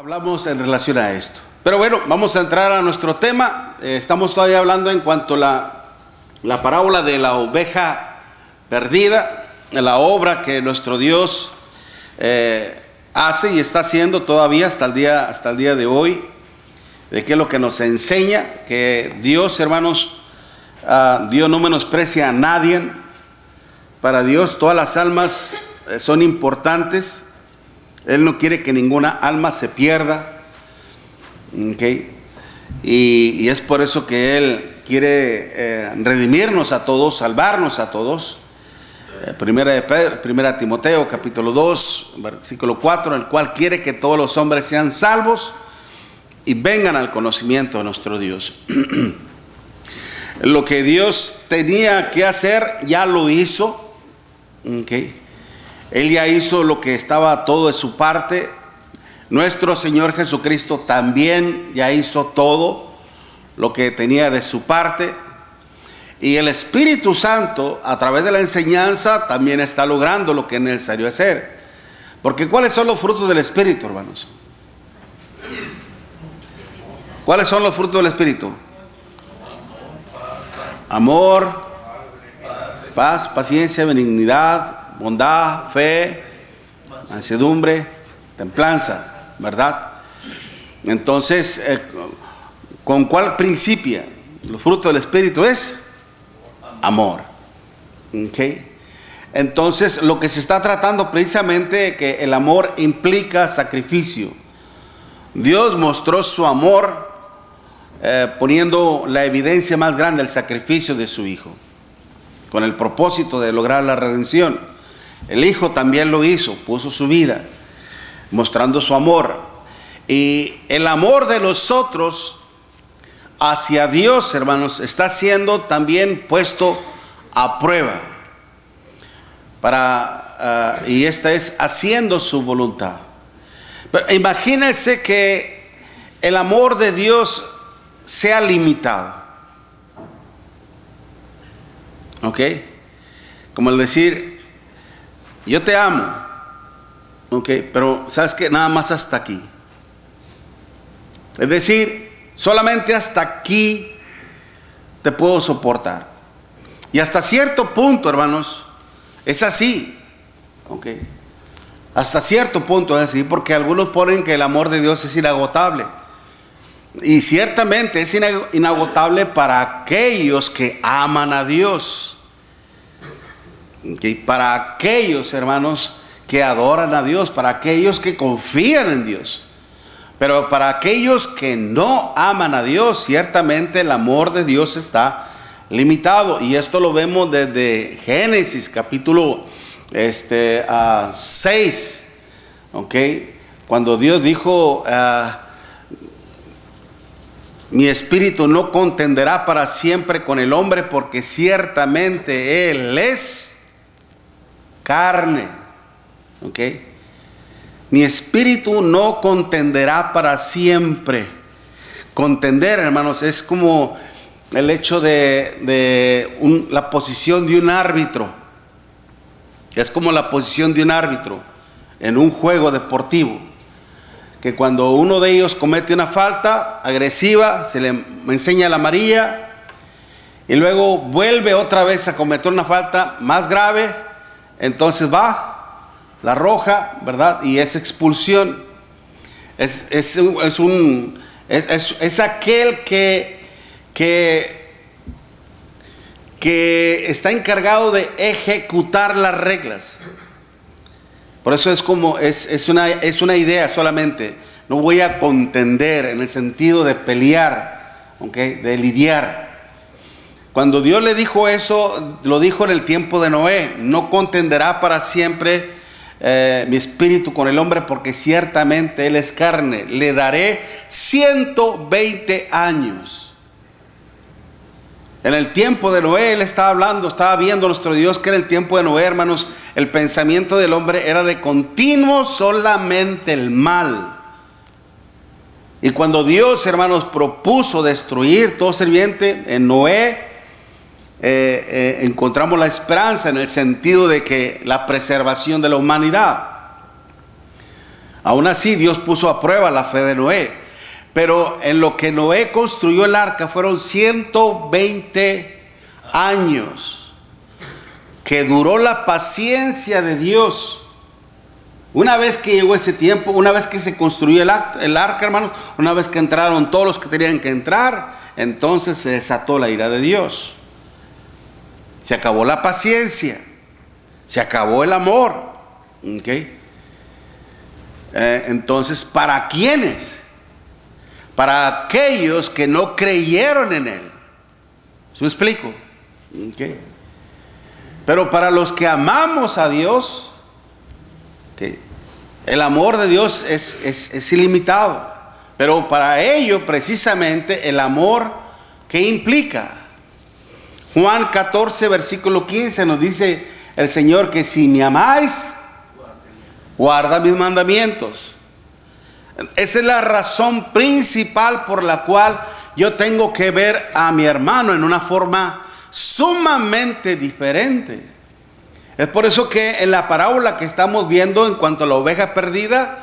Hablamos en relación a esto. Pero bueno, vamos a entrar a nuestro tema. Estamos todavía hablando en cuanto a la parábola de la oveja perdida, la obra que nuestro Dios hace y está haciendo todavía hasta el día de hoy, de qué es lo que nos enseña, que Dios, hermanos, Dios no menosprecia a nadie. Para Dios todas las almas son importantes. Él no quiere que ninguna alma se pierda, ¿okay? Y es por eso que Él quiere redimirnos a todos, salvarnos a todos. Primera Timoteo capítulo 2 versículo 4, el cual quiere que todos los hombres sean salvos y vengan al conocimiento de nuestro Dios. Lo que Dios tenía que hacer ya lo hizo, ¿okay? Él ya hizo lo que estaba todo de su parte. Nuestro Señor Jesucristo también ya hizo todo lo que tenía de su parte. Y el Espíritu Santo, a través de la enseñanza, también está logrando lo que es necesario hacer. Porque ¿cuáles son los frutos del Espíritu, hermanos? ¿Cuáles son los frutos del Espíritu? Amor, paz, paciencia, benignidad, bondad, fe, mansedumbre, templanza, ¿verdad? Entonces, ¿con cuál principia? Los frutos del Espíritu es amor. ¿Okay? Entonces, lo que se está tratando precisamente, que el amor implica sacrificio. Dios mostró su amor poniendo la evidencia más grande, el sacrificio de su Hijo, con el propósito de lograr la redención. El Hijo también lo hizo, puso su vida, mostrando su amor. Y el amor de nosotros hacia Dios, hermanos, está siendo también puesto a prueba. Y esta es haciendo su voluntad. Pero imagínense que el amor de Dios sea limitado. ¿Ok? Como el decir, yo te amo, ok, pero sabes que nada más hasta aquí. Es decir, solamente hasta aquí te puedo soportar. Y hasta cierto punto, hermanos, es así, ok. Hasta cierto punto es así, porque algunos ponen que el amor de Dios es inagotable. Y ciertamente es inagotable para aquellos que aman a Dios. Okay, para aquellos, hermanos, que adoran a Dios, para aquellos que confían en Dios. Pero para aquellos que no aman a Dios, ciertamente el amor de Dios está limitado. Y esto lo vemos desde Génesis capítulo 6, okay, cuando Dios dijo, mi espíritu no contenderá para siempre con el hombre, porque ciertamente él es carne, ¿ok? Mi espíritu no contenderá para siempre. Contender, hermanos, es como el hecho de la posición de un árbitro. Es como la posición de un árbitro en un juego deportivo, que cuando uno de ellos comete una falta agresiva, se le enseña la amarilla, y luego vuelve otra vez a cometer una falta más grave. Entonces va la roja, ¿verdad? Y es expulsión. Es aquel que está encargado de ejecutar las reglas. Por eso es una idea solamente. No voy a contender en el sentido de pelear, ¿okay? De lidiar. Cuando Dios le dijo eso, lo dijo en el tiempo de Noé: no contenderá para siempre mi espíritu con el hombre, porque ciertamente él es carne. Le daré 120 años. En el tiempo de Noé, él estaba viendo nuestro Dios que en el tiempo de Noé, hermanos, el pensamiento del hombre era de continuo solamente el mal. Y cuando Dios, hermanos, propuso destruir todo ser viviente en Noé, encontramos la esperanza en el sentido de que la preservación de la humanidad. Aún así, Dios puso a prueba la fe de Noé. Pero en lo que Noé construyó el arca fueron 120 años que duró la paciencia de Dios. Una vez que llegó ese tiempo, una vez que se construyó el arca, hermanos, una vez que entraron todos los que tenían que entrar, entonces se desató la ira de Dios. Se acabó la paciencia, se acabó el amor. ¿Okay? Entonces, ¿para quiénes? Para aquellos que no creyeron en Él. ¿Se me explico? ¿Okay? Pero para los que amamos a Dios, ¿okay?, el amor de Dios es ilimitado. Pero para ello, precisamente, el amor, ¿qué implica? Juan 14, versículo 15 nos dice el Señor que si me amáis, guarda mis mandamientos. Esa es la razón principal por la cual yo tengo que ver a mi hermano en una forma sumamente diferente. Es por eso que en la parábola que estamos viendo en cuanto a la oveja perdida,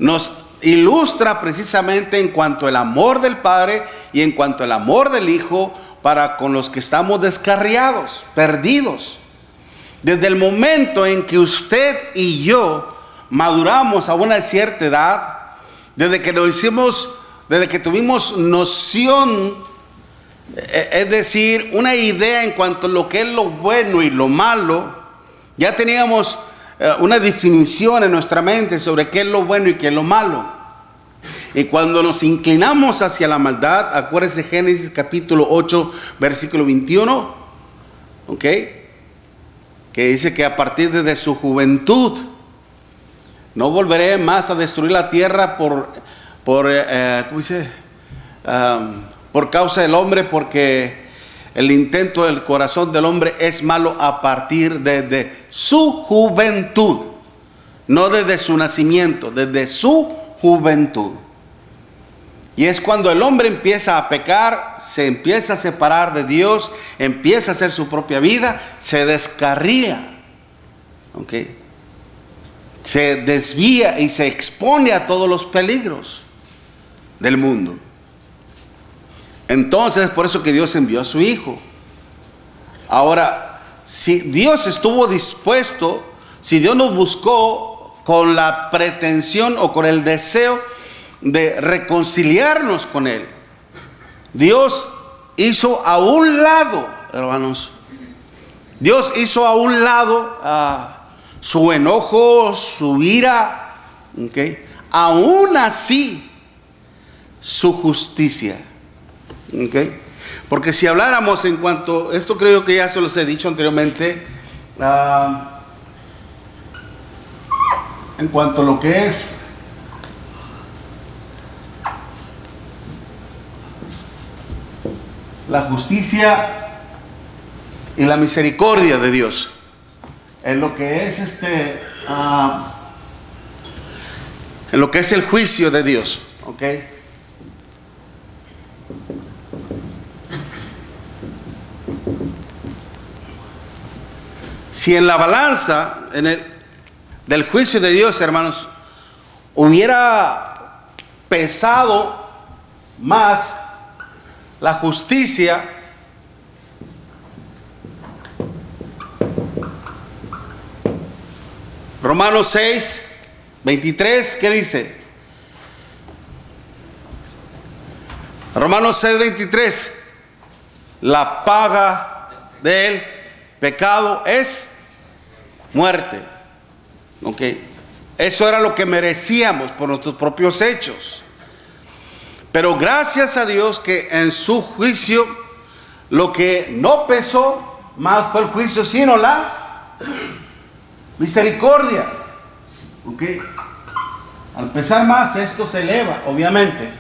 nos ilustra precisamente en cuanto al amor del Padre y en cuanto al amor del Hijo para con los que estamos descarriados, perdidos. Desde el momento en que usted y yo maduramos a una cierta edad, desde que tuvimos noción, es decir, una idea en cuanto a lo que es lo bueno y lo malo, ya teníamos una definición en nuestra mente sobre qué es lo bueno y qué es lo malo. Y cuando nos inclinamos hacia la maldad, acuérdense Génesis capítulo 8, versículo 21, ¿ok?, que dice que a partir de su juventud, no volveré más a destruir la tierra por causa del hombre, porque el intento del corazón del hombre es malo a partir de su juventud, no desde su nacimiento, desde su juventud. Y es cuando el hombre empieza a pecar, se empieza a separar de Dios, empieza a hacer su propia vida, se descarría, ¿okay?, se desvía y se expone a todos los peligros del mundo. Entonces, por eso que Dios envió a su Hijo. Ahora, si Dios estuvo dispuesto, si Dios nos buscó con la pretensión o con el deseo de reconciliarnos con Él, Dios hizo a un lado, hermanos, Dios hizo a un lado su enojo, su ira, ¿okay?, aún así su justicia. ¿Okay? Porque si habláramos en cuanto, esto creo que ya se los he dicho anteriormente, en cuanto a lo que es la justicia y la misericordia de Dios, en lo que es en lo que es el juicio de Dios, ¿ok? Si en la balanza del juicio de Dios, hermanos, hubiera pesado más la justicia, Romanos 6, 23, ¿qué dice? Romanos 6, 23, la paga del pecado es muerte. ¿Ok? Eso era lo que merecíamos por nuestros propios hechos. Pero gracias a Dios que en su juicio lo que no pesó más fue el juicio, sino la misericordia. ¿Ok? Al pesar más, esto se eleva, obviamente.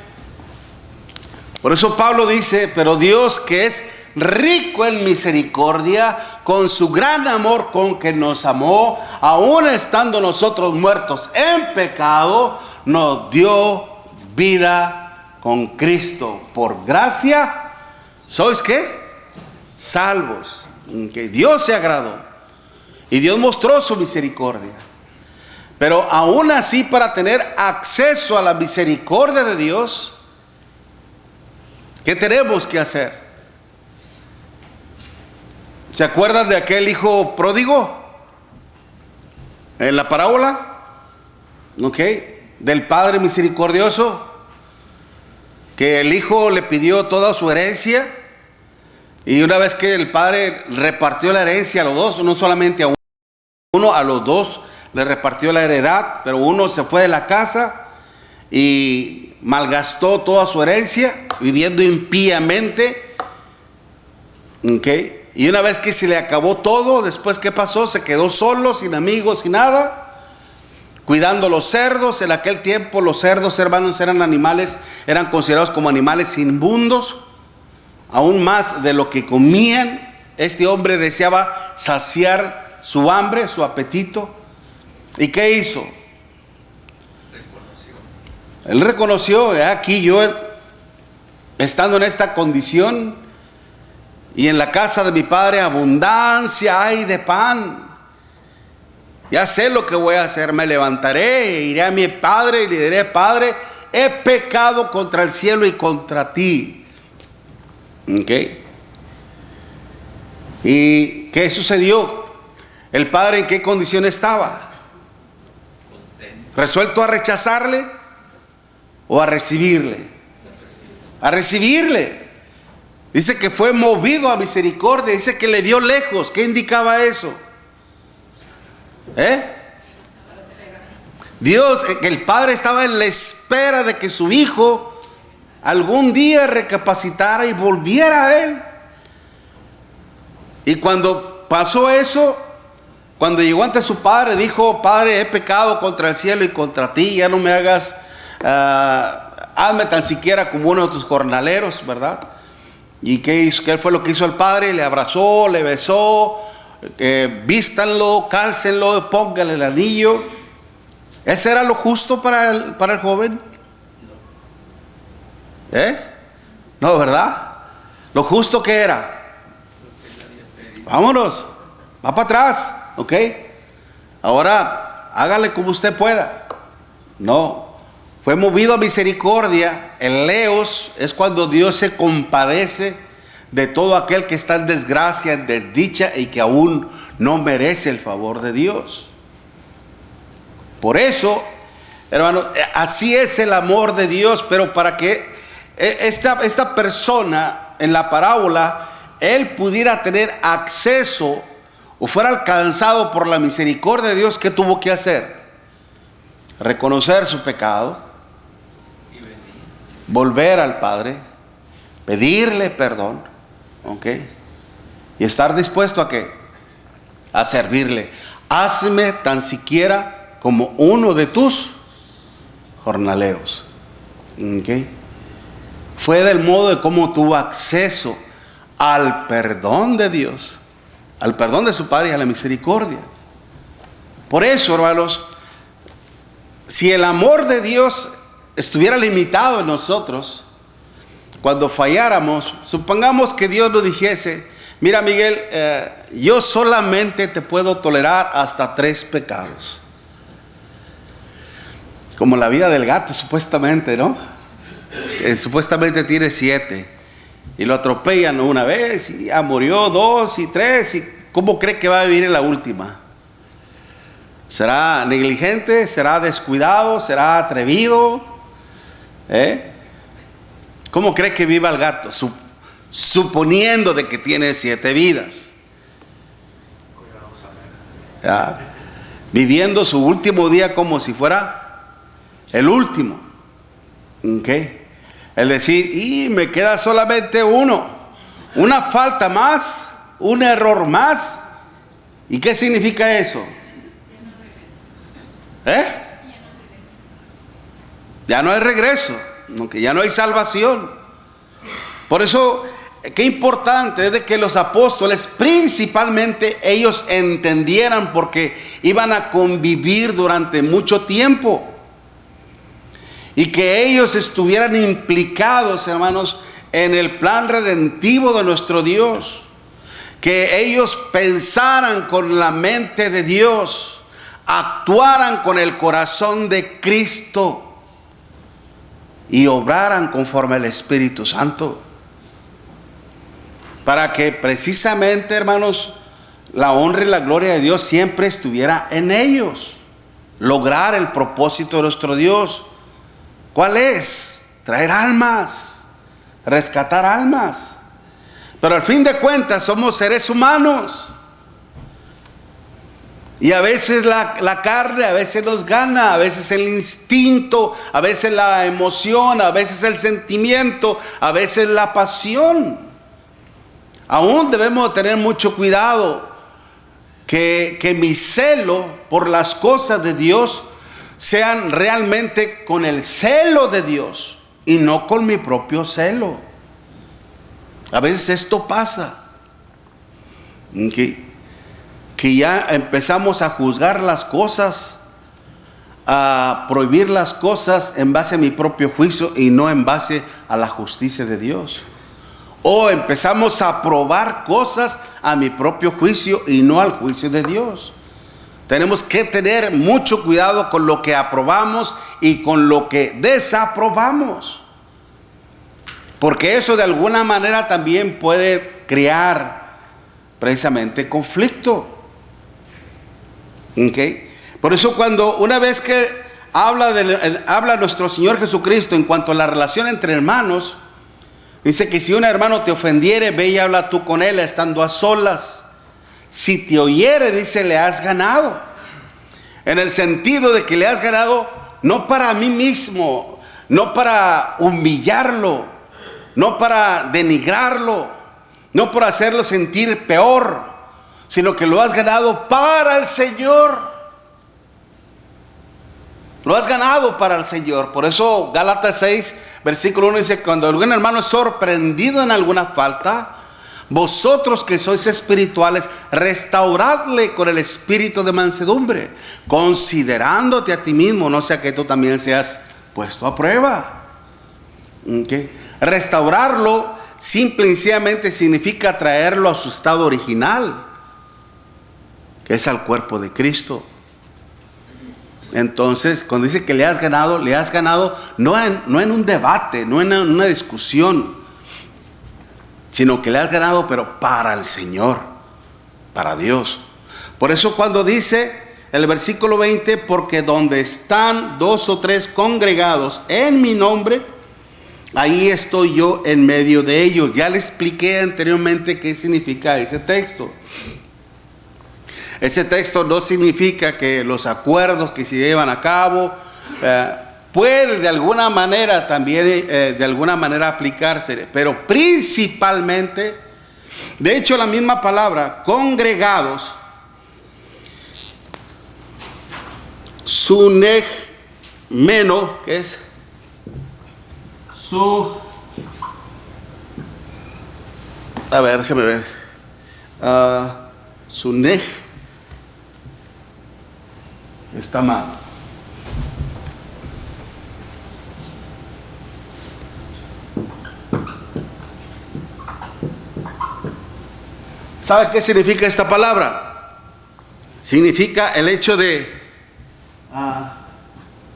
Por eso Pablo dice, pero Dios, que es rico en misericordia, con su gran amor con que nos amó, aun estando nosotros muertos en pecado, nos dio vida con Cristo. Por gracia, ¿sois qué? Salvos. Que Dios se agradó y Dios mostró su misericordia. Pero aún así, para tener acceso a la misericordia de Dios, ¿qué tenemos que hacer? ¿Se acuerdan de aquel hijo pródigo en la parábola? ¿Ok? Del padre misericordioso, que el hijo le pidió toda su herencia, y una vez que el padre repartió la herencia a los dos, no solamente a uno, a los dos le repartió la heredad, pero uno se fue de la casa y malgastó toda su herencia viviendo impíamente. ¿Ok? Y una vez que se le acabó todo, después ¿qué pasó? Se quedó solo, sin amigos, sin nada, cuidando los cerdos. En aquel tiempo los cerdos, hermanos, eran animales, eran considerados como animales inmundos, aún más de lo que comían. Este hombre deseaba saciar su hambre, su apetito. ¿Y qué hizo? Él reconoció, aquí yo, estando en esta condición, y en la casa de mi padre abundancia hay de pan, ya sé lo que voy a hacer, me levantaré, iré a mi padre y le diré: Padre, he pecado contra el cielo y contra ti. ¿Ok? ¿Y qué sucedió? ¿El padre en qué condición estaba? ¿Resuelto a rechazarle o a recibirle? A recibirle. Dice que fue movido a misericordia, dice que le vio lejos. ¿Qué indicaba eso? Dios, que el padre estaba en la espera de que su hijo algún día recapacitara y volviera a él. Y cuando pasó eso, cuando llegó ante su padre, dijo: Padre, he pecado contra el cielo y contra ti, ya no me hagas, hazme tan siquiera como uno de tus jornaleros, ¿verdad? ¿Y qué hizo? ¿Qué fue lo que hizo el padre? Le abrazó, le besó, vístanlo, cálcenlo, póngale el anillo. ¿Ese era lo justo para el joven? No, ¿verdad? Lo justo que era: vámonos, va para atrás, ¿ok? Ahora hágale como usted pueda. No, fue movido a misericordia. El leos es cuando Dios se compadece de todo aquel que está en desgracia, en desdicha y que aún no merece el favor de Dios. Por eso, hermanos, así es el amor de Dios. Pero para que esta persona en la parábola, él pudiera tener acceso o fuera alcanzado por la misericordia de Dios, ¿qué tuvo que hacer? Reconocer su pecado, volver al Padre, pedirle perdón, ¿ok? Y estar dispuesto a ¿qué? A servirle. Hazme tan siquiera como uno de tus jornaleros. ¿Ok? Fue del modo de cómo tuvo acceso al perdón de Dios, al perdón de su Padre y a la misericordia. Por eso, hermanos, si el amor de Dios estuviera limitado en nosotros, cuando falláramos, supongamos que Dios nos dijese: mira, Miguel, yo solamente te puedo tolerar hasta 3 pecados. Como la vida del gato, supuestamente, ¿no? Supuestamente tiene 7. Y lo atropellan una vez y ya murió, 2 y 3. ¿Y cómo cree que va a vivir en la última? ¿Será negligente? ¿Será descuidado? ¿Será atrevido? ¿Cómo cree que viva el gato? Suponiendo de que tiene 7 vidas. ¿Ya? Viviendo su último día como si fuera el último. ¿Ok? Es decir, y me queda solamente uno. Una falta más, un error más. ¿Y qué significa eso? Ya no hay regreso, aunque ya no hay salvación. Por eso, qué importante es de que los apóstoles, principalmente, ellos entendieran, porque iban a convivir durante mucho tiempo, y que ellos estuvieran implicados, hermanos, en el plan redentivo de nuestro Dios. Que ellos pensaran con la mente de Dios, actuaran con el corazón de Cristo y obraran conforme al Espíritu Santo. Para que precisamente, hermanos, la honra y la gloria de Dios siempre estuviera en ellos. Lograr el propósito de nuestro Dios. ¿Cuál es? Traer almas, rescatar almas. Pero al fin de cuentas somos seres humanos. Y a veces la carne, a veces nos gana, a veces el instinto, a veces la emoción, a veces el sentimiento, a veces la pasión. Aún debemos tener mucho cuidado que mi celo por las cosas de Dios sean realmente con el celo de Dios y no con mi propio celo. A veces esto pasa, que ya empezamos a juzgar las cosas, a prohibir las cosas en base a mi propio juicio y no en base a la justicia de Dios. O empezamos a aprobar cosas a mi propio juicio y no al juicio de Dios. Tenemos que tener mucho cuidado con lo que aprobamos y con lo que desaprobamos, porque eso de alguna manera también puede crear precisamente conflicto. Por eso cuando una vez que habla nuestro Señor Jesucristo en cuanto a la relación entre hermanos, dice que si un hermano te ofendiere, ve y habla tú con él estando a solas. Si te oyere, dice, le has ganado. En el sentido de que le has ganado no para mí mismo, no para humillarlo, no para denigrarlo, no por hacerlo sentir peor, sino que lo has ganado para el Señor. Lo has ganado para el Señor. Por eso Gálatas 6, versículo 1 dice: cuando algún hermano es sorprendido en alguna falta, vosotros que sois espirituales, restauradle con el espíritu de mansedumbre, considerándote a ti mismo, no sea que tú también seas puesto a prueba. Restaurarlo simple y sencillamente significa traerlo a su estado original, que es al cuerpo de Cristo. Entonces, cuando dice que le has ganado no en un debate, no en una discusión, sino que le has ganado, pero para el Señor, para Dios. Por eso cuando dice el versículo 20, porque donde están 2 o 3 congregados en mi nombre, ahí estoy yo en medio de ellos. Ya le expliqué anteriormente qué significa ese texto. Ese texto no significa que los acuerdos que se llevan a cabo puede de alguna manera también de alguna manera aplicarse, pero principalmente, de hecho la misma palabra congregados, sunegmeno, que es déjeme ver, suneg, está mal. ¿Sabe qué significa esta palabra? Significa el hecho de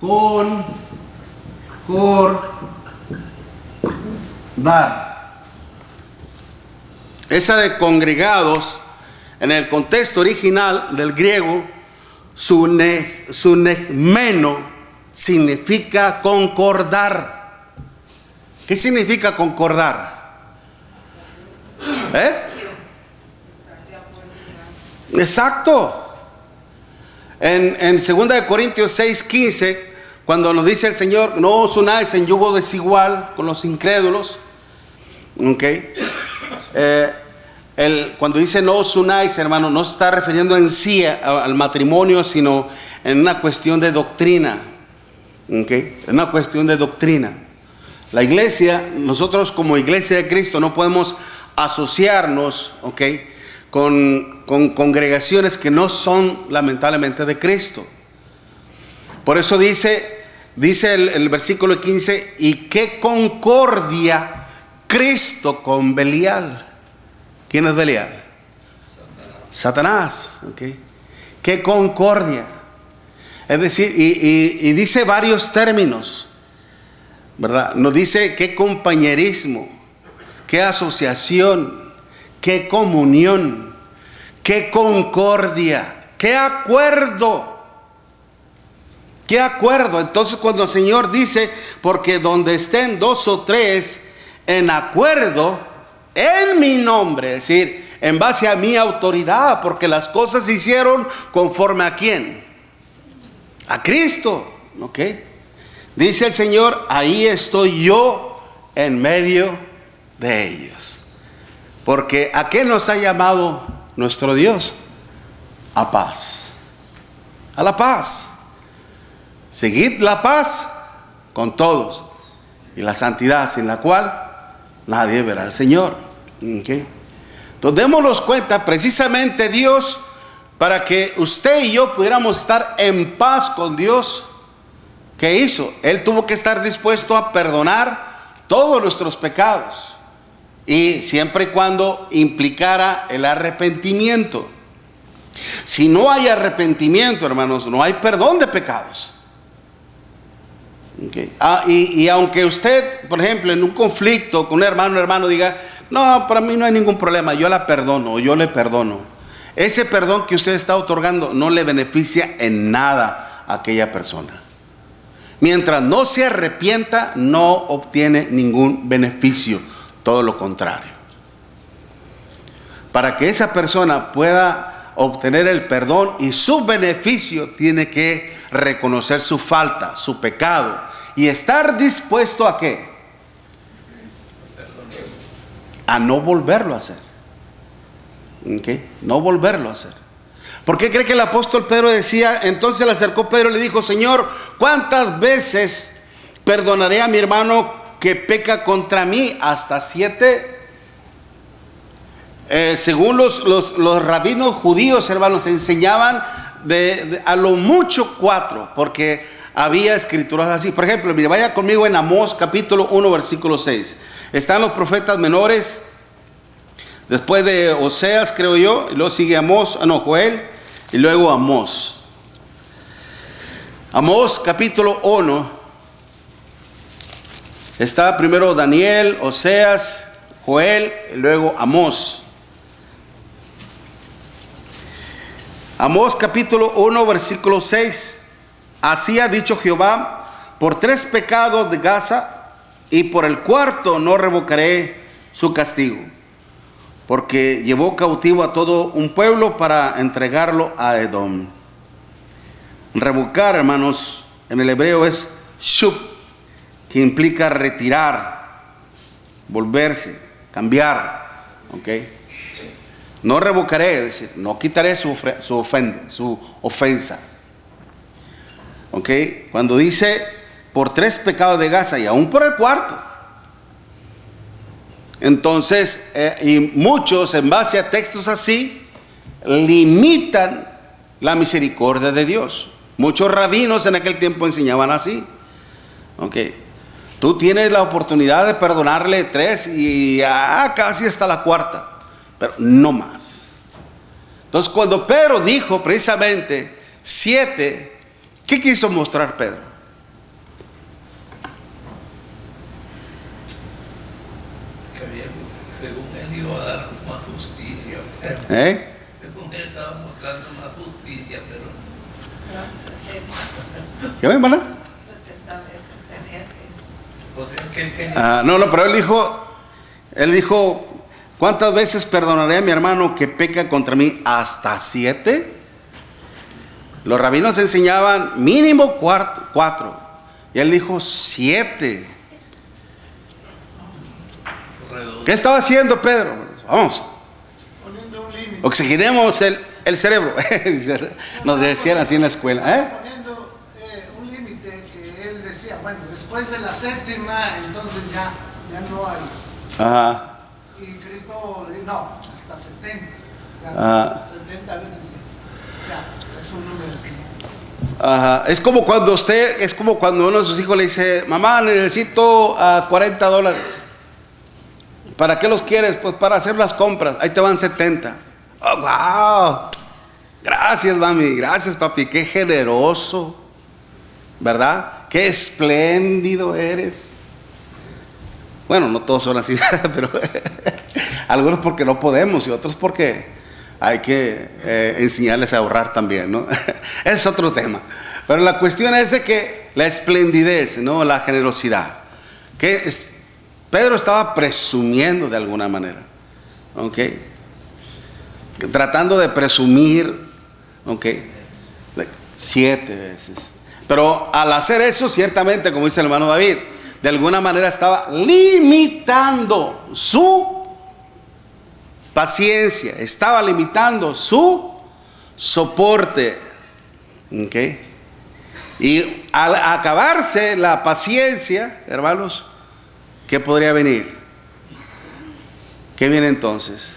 concordar. Esa de congregados, en el contexto original del griego, sunegmeno, significa concordar. ¿Qué significa concordar? Exacto. En 2 Corintios 6:15, cuando nos dice el Señor, no os unáis en yugo desigual con los incrédulos. Cuando dice no os unáis, hermano, no se está refiriendo en sí al matrimonio, sino en una cuestión de doctrina. En una cuestión de doctrina. La iglesia, nosotros como iglesia de Cristo no podemos asociarnos, con congregaciones que no son lamentablemente de Cristo. Por eso dice el versículo 15, y qué concordia Cristo con Belial. ¿Quién es Belial? Satanás. ¿Qué concordia? Es decir, y dice varios términos, ¿verdad? Nos dice qué compañerismo, qué asociación, qué comunión, qué concordia, qué acuerdo. ¿Qué acuerdo? Entonces cuando el Señor dice, porque donde estén dos o tres en acuerdo, en mi nombre, es decir, en base a mi autoridad, porque las cosas se hicieron conforme a quién, a Cristo, ¿ok? Dice el Señor, ahí estoy yo en medio de ellos. Porque ¿a qué nos ha llamado nuestro Dios? A paz, a la paz. Seguid la paz con todos y la santidad sin la cual nadie verá al Señor. ¿Okay? Entonces démonos cuenta, precisamente Dios, para que usted y yo pudiéramos estar en paz con Dios, ¿qué hizo? Él tuvo que estar dispuesto a perdonar todos nuestros pecados, y siempre y cuando implicara el arrepentimiento. Si no hay arrepentimiento, hermanos, no hay perdón de pecados. Okay. Y aunque usted, por ejemplo, en un conflicto con un hermano diga, no, para mí no hay ningún problema, yo la perdono, o yo le perdono, ese perdón que usted está otorgando no le beneficia en nada a aquella persona. Mientras no se arrepienta, no obtiene ningún beneficio, todo lo contrario. Para que esa persona pueda obtener el perdón y su beneficio, tiene que reconocer su falta, su pecado, y estar dispuesto a ¿qué? A no volverlo a hacer. ¿Okay? No volverlo a hacer. ¿Por qué cree que el apóstol Pedro decía? Entonces le acercó Pedro y le dijo, Señor, ¿cuántas veces perdonaré a mi hermano que peca contra mí? ¿Hasta 7? Según los rabinos judíos, hermanos, enseñaban a lo mucho 4, porque había escrituras así. Por ejemplo, mire, vaya conmigo en Amós capítulo 1 versículo 6. Están los profetas menores, después de Oseas, creo yo, y luego sigue Amós, Joel, y luego Amós. Amós capítulo 1. Está primero Daniel, Oseas, Joel, y luego Amós. Amós capítulo 1 versículo 6. Así ha dicho Jehová, por 3 pecados de Gaza, y por el 4 no revocaré su castigo, porque llevó cautivo a todo un pueblo para entregarlo a Edom. Revocar, hermanos, en el hebreo es shub, que implica retirar, volverse, cambiar. ¿Ok? No revocaré, es decir, no quitaré su ofensa. ¿Ok? Cuando dice por 3 pecados de Gaza y aún por el 4. Entonces, y muchos en base a textos así, limitan la misericordia de Dios. Muchos rabinos en aquel tiempo enseñaban así. ¿Ok? Tú tienes la oportunidad de perdonarle 3 y casi hasta la 4. Pero no más. Entonces cuando Pedro dijo precisamente 7, ¿qué quiso mostrar Pedro? Que había, según él iba a dar más justicia. Según él estaba mostrando más justicia, pero ¿qué ven, hermana? 70 veces tenía que... o sea, que No, pero él dijo, ¿cuántas veces perdonaré a mi hermano que peca contra mí? ¿Hasta 7? Los rabinos enseñaban mínimo 4. Y él dijo 7. ¿Qué estaba haciendo Pedro? Vamos. Poniendo un límite. Oxigenemos el cerebro. Nos decían así en la escuela. Poniendo un límite que él decía, bueno, después de la 7ª, entonces ya no hay. Ajá. Y Cristo le dijo, no, hasta 70. O sea, 70 veces. O sea, es un número. Ajá. Es como cuando uno de sus hijos le dice, mamá, necesito $40. ¿Para qué los quieres? Pues para hacer las compras. Ahí te van 70. Oh, wow. Gracias, mami, gracias, papi, qué generoso, ¿verdad? Qué espléndido eres. Bueno, no todos son así, pero algunos porque no podemos y otros porque hay que enseñarles a ahorrar también, ¿no? Es otro tema. Pero la cuestión es de que la esplendidez, ¿no? La generosidad. Pedro estaba presumiendo de alguna manera, ¿ok? Tratando de presumir, ¿ok? 7 veces. Pero al hacer eso, ciertamente, como dice el hermano David, de alguna manera estaba limitando su paciencia, estaba limitando su soporte, ¿ok? Y al acabarse la paciencia, hermanos, ¿qué podría venir? ¿Qué viene entonces?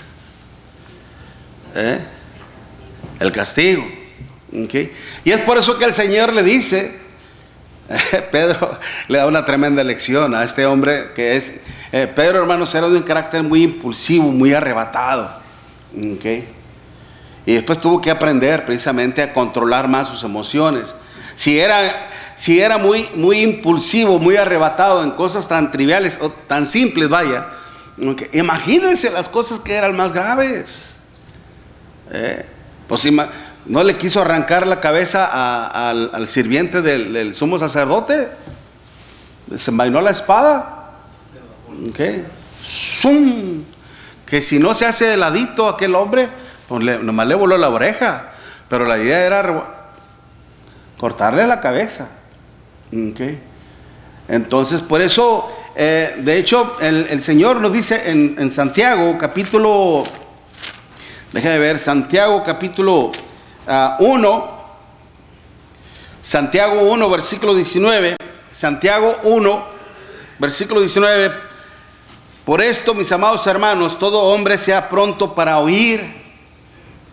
El castigo, ¿okay? Y es por eso que el Señor le dice, Pedro le da una tremenda lección a este hombre que es, Pedro, hermanos, era de un carácter muy impulsivo, muy arrebatado, ¿okay? Y después tuvo que aprender precisamente a controlar más sus emociones. Si era muy impulsivo, muy arrebatado en cosas tan triviales o tan simples, vaya, ¿okay? Imagínense las cosas que eran más graves. Pues no le quiso arrancar la cabeza al sirviente del sumo sacerdote, desenvainó la espada, ¿okay? ¡Zum! Que si no se hace de ladito aquel hombre, pues nomás le voló la oreja, pero la idea era cortarle la cabeza, ¿okay? Entonces por eso de hecho el Señor nos dice en Santiago capítulo, déjame ver, Santiago capítulo 1, Santiago 1 versículo 19, Santiago 1 versículo 19: por esto, mis amados hermanos, todo hombre sea pronto para oír,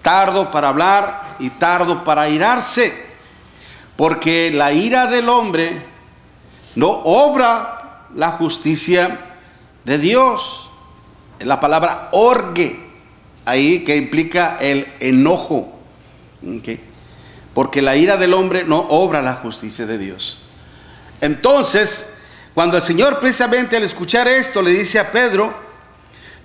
tardo para hablar y tardo para airarse, porque la ira del hombre no obra la justicia de Dios. La palabra orgue ahí, que implica el enojo, ¿okay? Porque la ira del hombre no obra la justicia de Dios. Entonces, cuando el Señor precisamente al escuchar esto le dice a Pedro,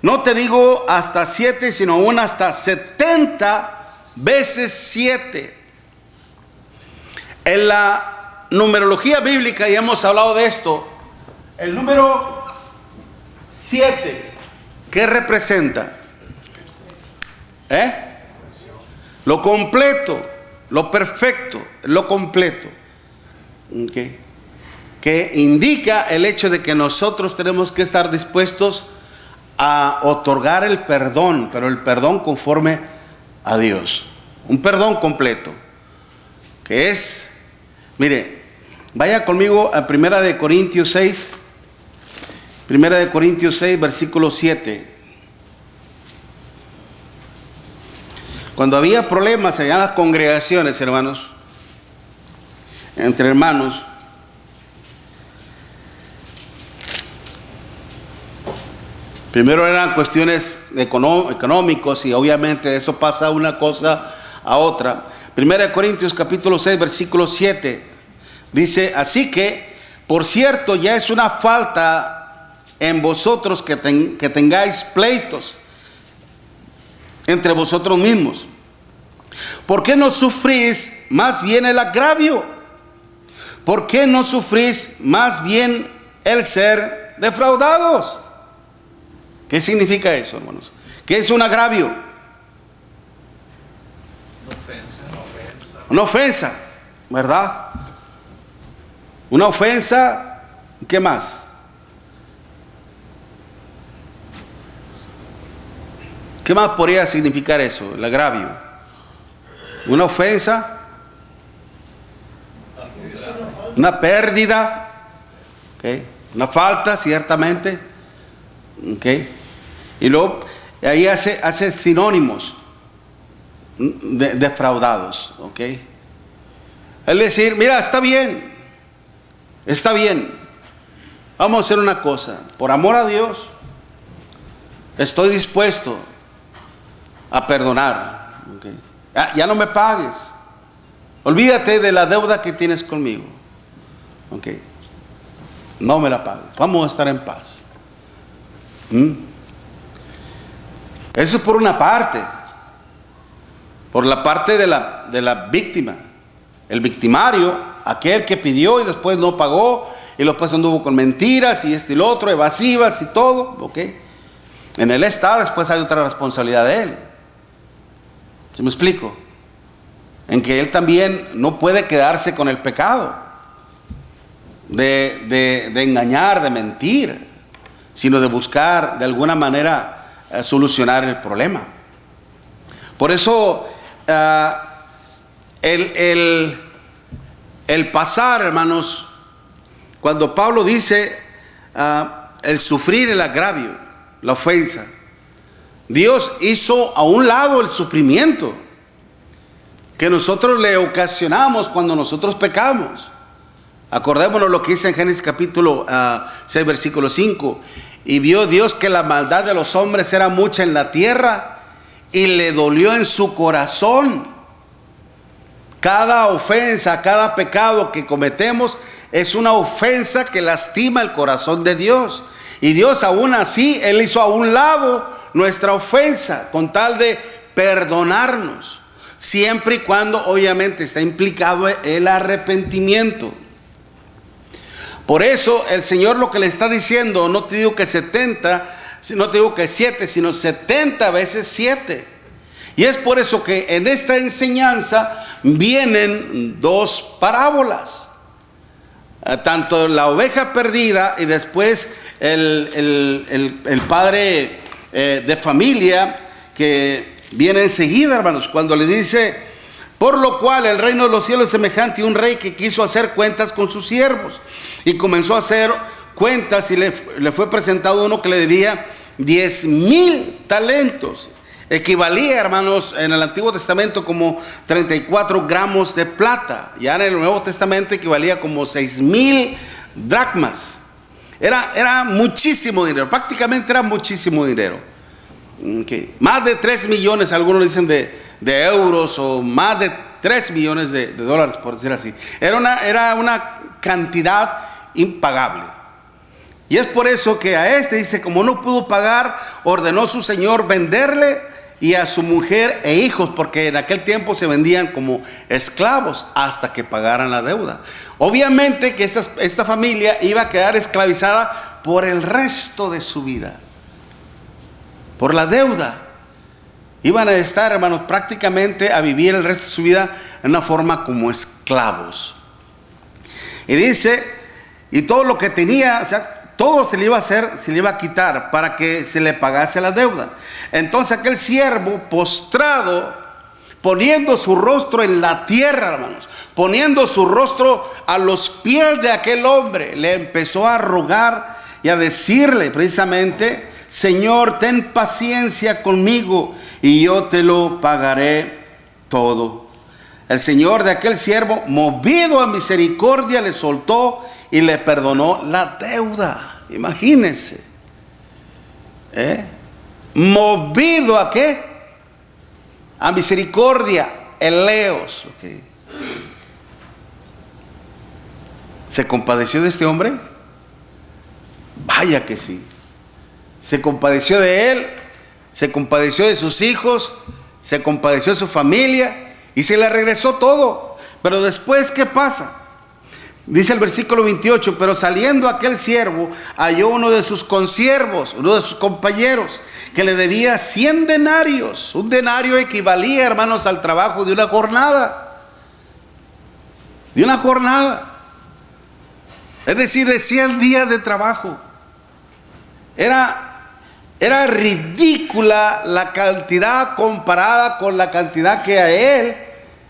no te digo hasta 7, sino aún hasta 70 veces 7. En la numerología bíblica, ya hemos hablado de esto, el número 7, ¿qué representa? Lo completo, lo perfecto, lo completo, ¿okay? Que indica el hecho de que nosotros tenemos que estar dispuestos a otorgar el perdón, pero el perdón conforme a Dios, un perdón completo, que es, mire, vaya conmigo a 1 Corintios 6, 1 Corintios 6, versículo 7. Cuando había problemas allá en las congregaciones, hermanos, entre hermanos, primero eran cuestiones económicos y obviamente eso pasa una cosa a otra. 1 Corintios capítulo 6 versículo 7 dice: así que, por cierto, ya es una falta en vosotros que tengáis pleitos entre vosotros mismos. ¿Por qué no sufrís más bien el agravio? ¿Por qué no sufrís más bien el ser defraudados? ¿Qué significa eso, hermanos? ¿Qué es un agravio? Una ofensa, ¿verdad? Una ofensa, ¿qué más? ¿Qué más podría significar eso, el agravio? Una ofensa, una pérdida, ¿okay? Una falta, ciertamente, ¿okay? Y luego ahí hace sinónimos de defraudados, ¿ok? Es decir, mira, está bien, vamos a hacer una cosa, por amor a Dios, estoy dispuesto a perdonar, ¿okay? Ya no me pagues. Olvídate de la deuda que tienes conmigo. Ok. No me la pagues. Vamos a estar en paz. Eso es por una parte. Por la parte de la víctima. El victimario, aquel que pidió y después no pagó, y después anduvo con mentiras y esto y lo otro, evasivas y todo. Ok. En él está, después hay otra responsabilidad de él. ¿Sí me explico? En que él también no puede quedarse con el pecado de engañar, de mentir, sino de buscar de alguna manera solucionar el problema. Por eso el pasar, hermanos, cuando Pablo dice el sufrir el agravio, la ofensa, Dios hizo a un lado el sufrimiento que nosotros le ocasionamos cuando nosotros pecamos. Acordémonos lo que dice en Génesis capítulo 6 versículo 5. Y vio Dios que la maldad de los hombres era mucha en la tierra y le dolió en su corazón. Cada ofensa, cada pecado que cometemos es una ofensa que lastima el corazón de Dios. Y Dios aún así, Él hizo a un lado nuestra ofensa con tal de perdonarnos. Siempre y cuando obviamente está implicado el arrepentimiento. Por eso el Señor lo que le está diciendo, no te digo que 70, no te digo que 7, sino 70 veces 7. Y es por eso que en esta enseñanza vienen dos parábolas. Tanto la oveja perdida y después el padre de familia que viene enseguida, hermanos, cuando le dice: por lo cual el reino de los cielos es semejante a un rey que quiso hacer cuentas con sus siervos, y comenzó a hacer cuentas, y le fue presentado uno que le debía 10,000 talentos. Equivalía, hermanos, en el Antiguo Testamento como 34 gramos de plata. Ya en el Nuevo Testamento equivalía como 6,000 dracmas. Era muchísimo dinero, prácticamente era muchísimo dinero. Okay. Más de 3 millones, algunos dicen de euros, o más de 3 millones de dólares, por decir así. Era una cantidad impagable. Y es por eso que a este dice, como no pudo pagar, ordenó su señor venderle y a su mujer e hijos, porque en aquel tiempo se vendían como esclavos hasta que pagaran la deuda. Obviamente que esta familia iba a quedar esclavizada por el resto de su vida, por la deuda. Iban a estar, hermanos, prácticamente a vivir el resto de su vida en una forma como esclavos. Y dice, y todo lo que tenía, o sea, todo se le iba a hacer, se le iba a quitar para que se le pagase la deuda. Entonces aquel siervo, postrado, poniendo su rostro en la tierra, hermanos, poniendo su rostro a los pies de aquel hombre, le empezó a rogar y a decirle precisamente: Señor, ten paciencia conmigo y yo te lo pagaré todo. El Señor de aquel siervo, movido a misericordia, le soltó y le perdonó la deuda. Imagínense. ¿Movido a qué? A misericordia, eleos. Okay. ¿Se compadeció de este hombre? Vaya que sí. Se compadeció de él, se compadeció de sus hijos, se compadeció de su familia y se le regresó todo. Pero después, ¿qué pasa? Dice el versículo 28, pero saliendo aquel siervo, halló uno de sus consiervos, uno de sus compañeros, que le debía 100 denarios. Un denario equivalía, hermanos, al trabajo de una jornada. De una jornada. Es decir, de 100 días de trabajo. Era ridícula la cantidad comparada con la cantidad que a él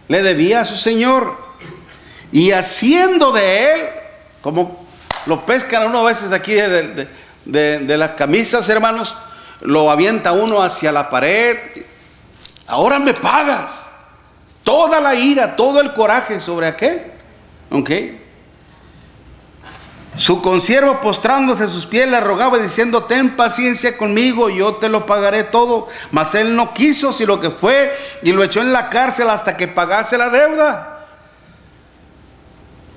le debía a su señor. Y haciendo de él, como lo pescan uno a veces de aquí de las camisas, hermanos, lo avienta uno hacia la pared. Ahora me pagas. Toda la ira, todo el coraje sobre aquel. ¿Ok? Su consiervo, postrándose a sus pies, le rogaba diciendo: ten paciencia conmigo, yo te lo pagaré todo. Mas él no quiso, sino que fue y lo echó en la cárcel hasta que pagase la deuda.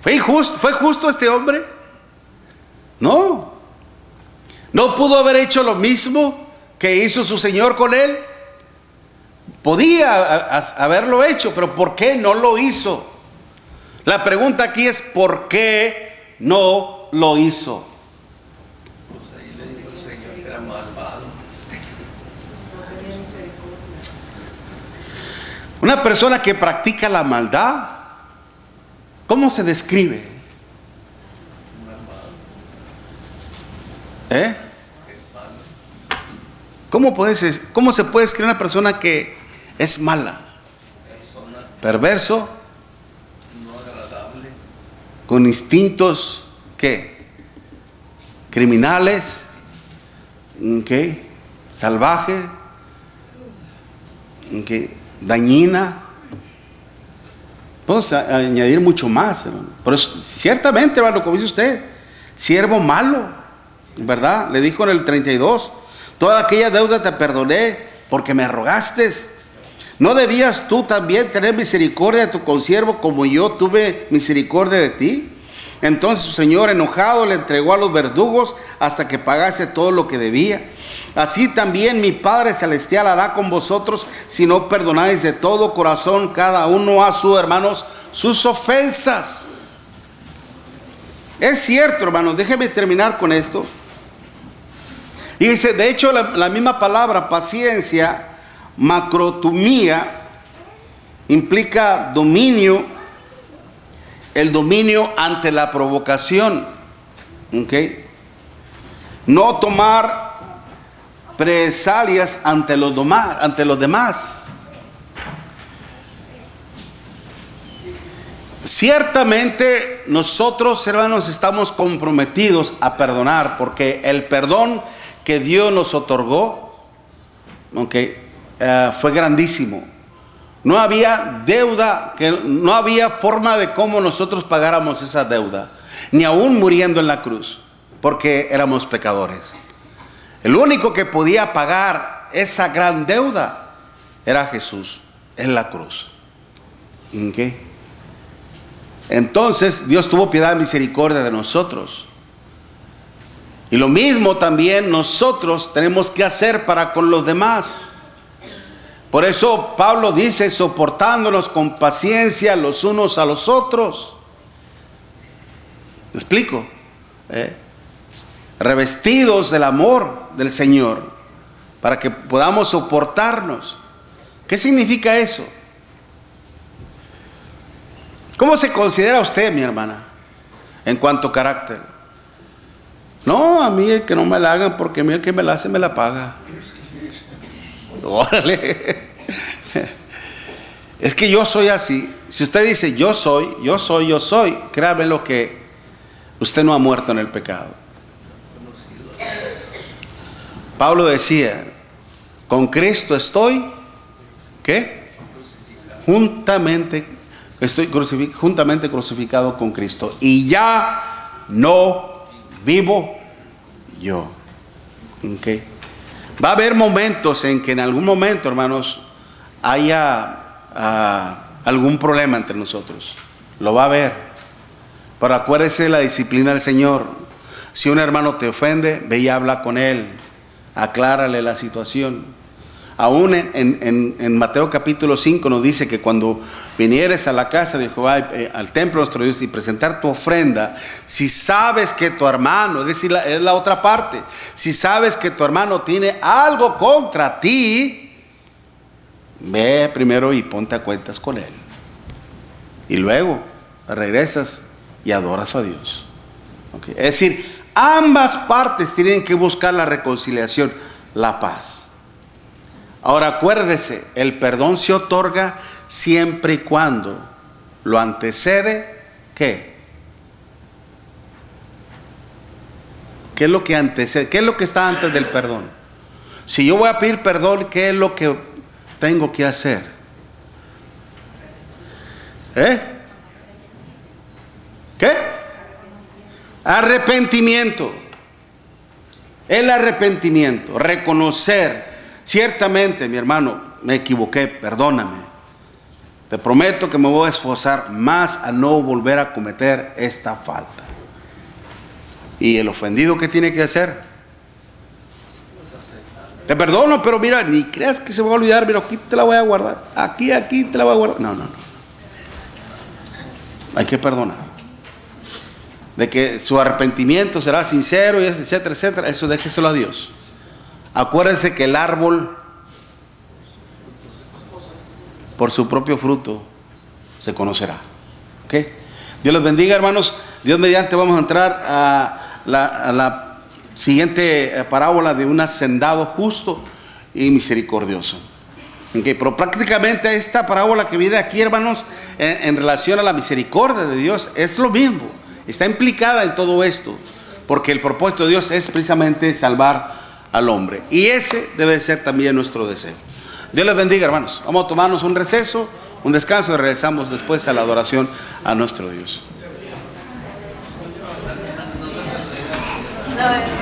¿Fue justo este hombre? No. ¿No pudo haber hecho lo mismo que hizo su Señor con él? Podía haberlo hecho, pero ¿por qué no lo hizo? La pregunta aquí es: ¿por qué no lo hizo? Pues ahí le dijo el Señor que era malvado. Una persona que practica la maldad, ¿cómo se describe? ¿Cómo se puede describir una persona que es mala? Perverso, No agradable. con instintos, ¿qué? Criminales, ¿qué? Salvaje, ¿qué? Dañina. Podemos añadir mucho más, hermano. Pero ciertamente, hermano, como dice usted, siervo malo, ¿verdad? Le dijo en el 32: toda aquella deuda te perdoné porque me rogaste. ¿No debías tú también tener misericordia de tu consiervo como yo tuve misericordia de ti? Entonces su señor, enojado, le entregó a los verdugos hasta que pagase todo lo que debía. Así también mi Padre Celestial hará con vosotros si no perdonáis de todo corazón cada uno a sus hermanos sus ofensas. Es cierto, hermanos, déjeme terminar con esto. Y dice, de hecho, la misma palabra paciencia, macrotumía, implica dominio, el dominio ante la provocación. ¿Ok? No tomar represalias ante los demás. Ciertamente nosotros, hermanos, estamos comprometidos a perdonar, porque el perdón que Dios nos otorgó, fue grandísimo. No había deuda, no había forma de cómo nosotros pagáramos esa deuda, ni aún muriendo en la cruz, porque éramos pecadores. El único que podía pagar esa gran deuda era Jesús en la cruz. Entonces Dios tuvo piedad y misericordia de nosotros. Y lo mismo también nosotros tenemos que hacer para con los demás. Por eso Pablo dice, soportándonos con paciencia los unos a los otros. ¿Me explico? Revestidos del amor del Señor, para que podamos soportarnos. ¿Qué significa eso? ¿Cómo se considera usted, mi hermana, en cuanto a carácter? No, a mí el que no me la hagan, porque a mí el que me la hace me la paga. Órale. Es que yo soy así. Si usted dice yo soy, créame lo que usted no ha muerto en el pecado. Pablo decía, con Cristo estoy, ¿qué? Juntamente crucificado con Cristo. Y ya no vivo yo. Va a haber momentos en que en algún momento, hermanos, haya algún problema entre nosotros. Lo va a haber. Pero acuérdese de la disciplina del Señor. Si un hermano te ofende, ve y habla con él. Aclárale la situación. Aún en Mateo capítulo 5 nos dice que cuando vinieres a la casa de Jehová, al templo de nuestro Dios, y presentar tu ofrenda, si sabes que tu hermano, es decir, es la otra parte, si sabes que tu hermano tiene algo contra ti, ve primero y ponte a cuentas con él. Y luego regresas y adoras a Dios. Es decir, ambas partes tienen que buscar la reconciliación, la paz. Ahora acuérdese, el perdón se otorga siempre y cuando lo antecede, ¿qué? ¿Qué es lo que antecede? ¿Qué es lo que está antes del perdón? Si yo voy a pedir perdón, ¿qué es lo que tengo que hacer? ¿Qué? Arrepentimiento. El arrepentimiento, reconocer, ciertamente, mi hermano, me equivoqué, perdóname. Te prometo que me voy a esforzar más a no volver a cometer esta falta. ¿Y el ofendido qué tiene que hacer? Te perdono, pero mira, ni creas que se va a olvidar, mira, aquí te la voy a guardar, aquí te la voy a guardar. No. Hay que perdonar. De que su arrepentimiento será sincero, y etcétera, etcétera, eso déjeselo a Dios. Acuérdense que el árbol por su propio fruto se conocerá. ¿Ok? Dios los bendiga, hermanos. Dios mediante vamos a entrar a la siguiente parábola de un hacendado justo y misericordioso. Okay, pero prácticamente esta parábola que viene aquí, hermanos, en relación a la misericordia de Dios, es lo mismo. Está implicada en todo esto, porque el propósito de Dios es precisamente salvar al hombre. Y ese debe ser también nuestro deseo. Dios les bendiga, hermanos. Vamos a tomarnos un receso, un descanso, y regresamos después a la adoración a nuestro Dios. No,